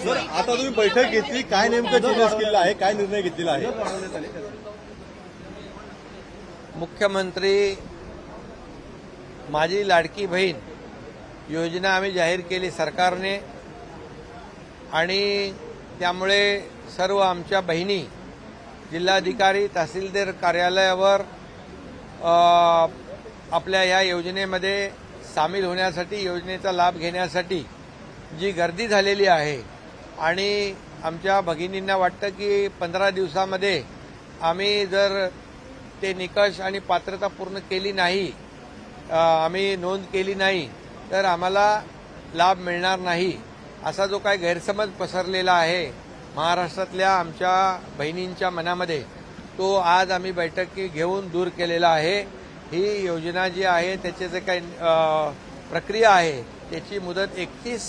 Sir, आता तुम्ही बैठक घेतली, काय नेमकं निर्णय केलेला आहे, काय निर्णय घेतलेला आहे? मुख्यमंत्री माझी लाडकी बहीण योजना आम्ही जाहीर केली सरकारने आणि त्यामुळे सर्व आमच्या बहिणी जिल्हाधिकारी तहसीलदार कार्यालयावर आपल्या या योजनेमध्ये सामील होण्यासाठी योजनेचा लाभ घेण्यासाठी जी गर्दी झालेली आहे आणि आमच्या भगिनींना वाटतं की 15 दिवसामध्ये आम्ही जर ते निकष आणि पात्रता पूर्ण केली नाही, आम्ही नोंद केली नाही तर आम्हाला लाभ मिळणार नाही, असा जो काही गैरसमज पसरलेला आहे महाराष्ट्रातल्या आमच्या बहिणींच्या मनामध्ये, तो आज आम्ही बैठकी घेऊन दूर केलेला आहे। ही योजना जी आहे त्याचे जे काही प्रक्रिया आहे त्याची मुदत 31